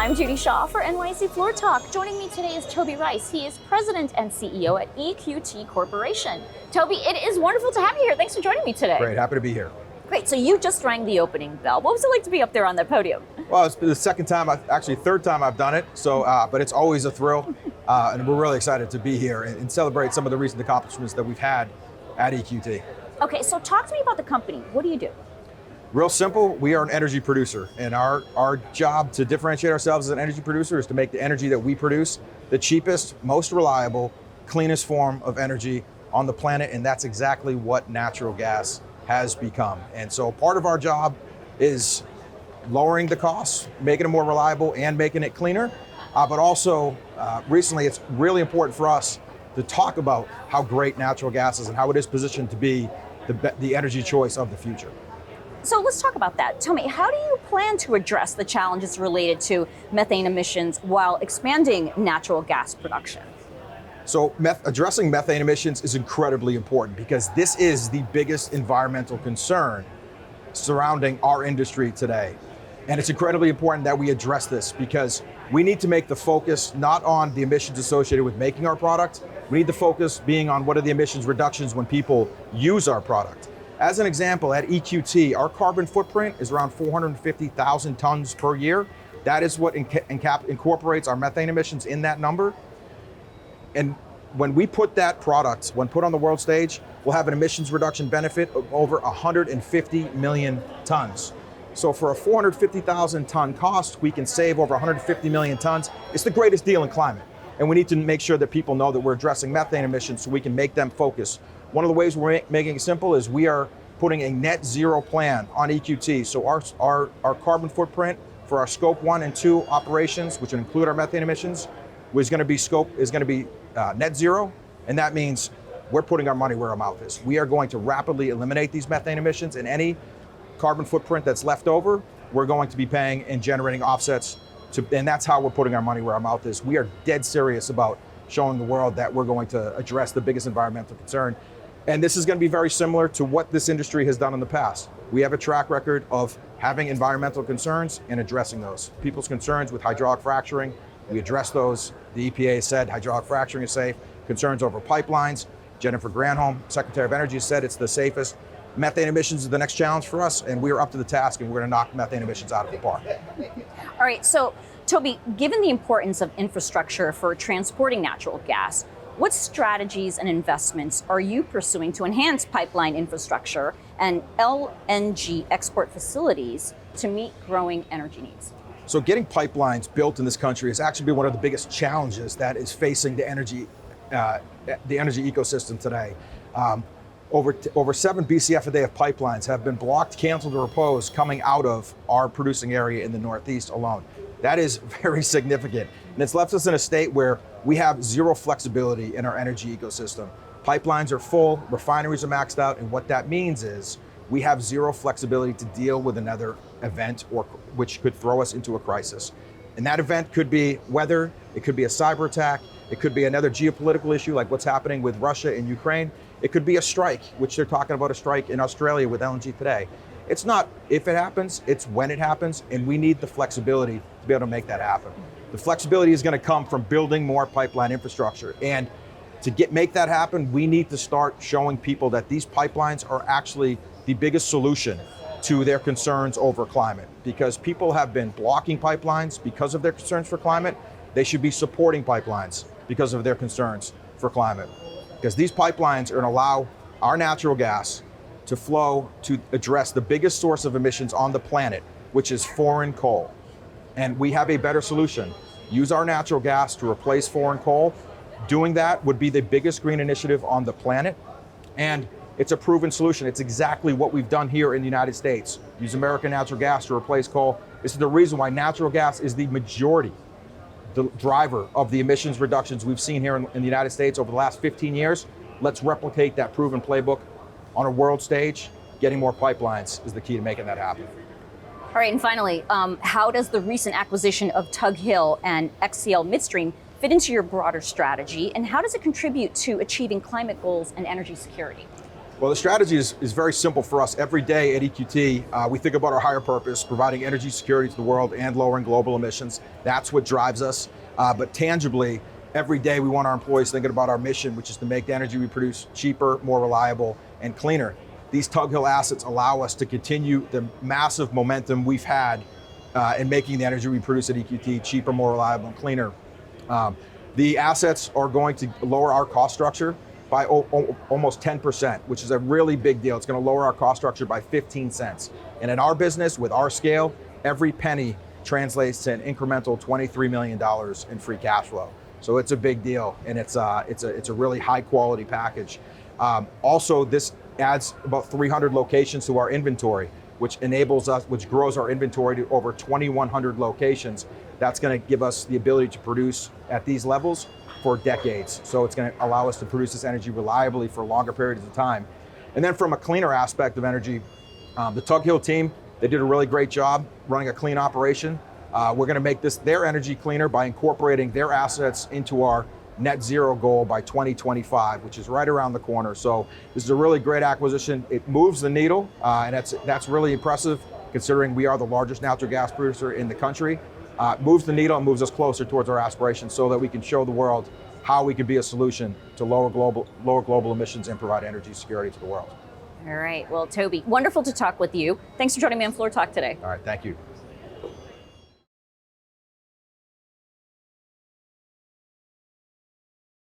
I'm Judy Shaw for NYSE Floor Talk. Joining me today is Toby Rice. He is President and CEO at EQT Corporation. Toby, it is wonderful to have you here. Thanks for joining me today. Great, happy to be here. Great, so you just rang the opening bell. What was it like to be up there on the podium? Well, it's the second time, actually third time I've done it, so but it's always a thrill, and we're really excited to be here and celebrate some of the recent accomplishments that we've had at EQT. Okay, so talk to me about the company. What do you do? Real simple, we are an energy producer, and our job to differentiate ourselves as an energy producer is to make the energy that we produce the cheapest, most reliable, cleanest form of energy on the planet, and that's exactly what natural gas has become. And so part of our job is lowering the costs, making it more reliable and making it cleaner, but also recently it's really important for us to talk about how great natural gas is and how it is positioned to be the energy choice of the future. So let's talk about that. Tell me, how do you plan to address the challenges related to methane emissions while expanding natural gas production? So addressing methane emissions is incredibly important because this is the biggest environmental concern surrounding our industry today. And it's incredibly important that we address this because we need to make the focus not on the emissions associated with making our product, we need the focus being on what are the emissions reductions when people use our product. As an example, at EQT, our carbon footprint is around 450,000 tons per year. That is what incorporates our methane emissions in that number. And when we put that product, when put on the world stage, we'll have an emissions reduction benefit of over 150 million tons. So for a 450,000 ton cost, we can save over 150 million tons. It's the greatest deal in climate. And we need to make sure that people know that we're addressing methane emissions so we can make them focus. One of the ways we're making it simple is we are putting a net zero plan on EQT. So our carbon footprint for our scope 1 and 2 operations, which include our methane emissions, is going to be net zero. And that means we're putting our money where our mouth is. We are going to rapidly eliminate these methane emissions, and any carbon footprint that's left over, we're going to be paying and generating offsets and that's how we're putting our money where our mouth is. We are dead serious about showing the world that we're going to address the biggest environmental concern. And this is going to be very similar to what this industry has done in the past. We have a track record of having environmental concerns and addressing those. People's concerns with hydraulic fracturing, we address those. The EPA said hydraulic fracturing is safe. Concerns over pipelines, Jennifer Granholm, Secretary of Energy, said it's the safest. Methane emissions is the next challenge for us, and we are up to the task, and we're going to knock methane emissions out of the park. All right, so Toby, given the importance of infrastructure for transporting natural gas, what strategies and investments are you pursuing to enhance pipeline infrastructure and LNG export facilities to meet growing energy needs? So getting pipelines built in this country has actually been one of the biggest challenges that is facing the energy ecosystem today. Over 7 BCF a day of pipelines have been blocked, canceled, or opposed coming out of our producing area in the Northeast alone. That is very significant. And it's left us in a state where we have zero flexibility in our energy ecosystem. Pipelines are full, refineries are maxed out, and what that means is we have zero flexibility to deal with another event which could throw us into a crisis. And that event could be weather, it could be a cyber attack, it could be another geopolitical issue like what's happening with Russia and Ukraine. It could be a strike, which they're talking about a strike in Australia with LNG today. It's not if it happens, it's when it happens, and we need the flexibility to be able to make that happen. The flexibility is going to come from building more pipeline infrastructure. And to make that happen, we need to start showing people that these pipelines are actually the biggest solution to their concerns over climate. Because people have been blocking pipelines because of their concerns for climate, they should be supporting pipelines because of their concerns for climate. Because these pipelines are going to allow our natural gas to flow to address the biggest source of emissions on the planet, which is foreign coal. And we have a better solution. Use our natural gas to replace foreign coal. Doing that would be the biggest green initiative on the planet. And it's a proven solution. It's exactly what we've done here in the United States. Use American natural gas to replace coal. This is the reason why natural gas is the majority, the driver of the emissions reductions we've seen here in the United States over the last 15 years. Let's replicate that proven playbook on a world stage. Getting more pipelines is the key to making that happen. All right, and finally, how does the recent acquisition of Tug Hill and XCL Midstream fit into your broader strategy, and how does it contribute to achieving climate goals and energy security? Well, the strategy is very simple for us. Every day at EQT, we think about our higher purpose, providing energy security to the world and lowering global emissions. That's what drives us. But tangibly, every day we want our employees thinking about our mission, which is to make the energy we produce cheaper, more reliable, and cleaner. These Tug Hill assets allow us to continue the massive momentum we've had in making the energy we produce at EQT cheaper, more reliable, and cleaner. The assets are going to lower our cost structure by almost 10%, which is a really big deal. It's going to lower our cost structure by 15 cents. And in our business, with our scale, every penny translates to an incremental $23 million in free cash flow. So it's a big deal, and it's a really high quality package. Also, this adds about 300 locations to our inventory, which grows our inventory to over 2,100 locations. That's going to give us the ability to produce at these levels for decades. So it's going to allow us to produce this energy reliably for longer periods of time. And then from a cleaner aspect of energy, the Tug Hill team, they did a really great job running a clean operation. We're going to make their energy cleaner by incorporating their assets into our net zero goal by 2025, which is right around the corner. So this is a really great acquisition. It moves the needle, and that's really impressive considering we are the largest natural gas producer in the country. Moves the needle and moves us closer towards our aspirations so that we can show the world how we can be a solution to lower global emissions and provide energy security to the world. All right, well, Toby, wonderful to talk with you. Thanks for joining me on Floor Talk today. All right, thank you.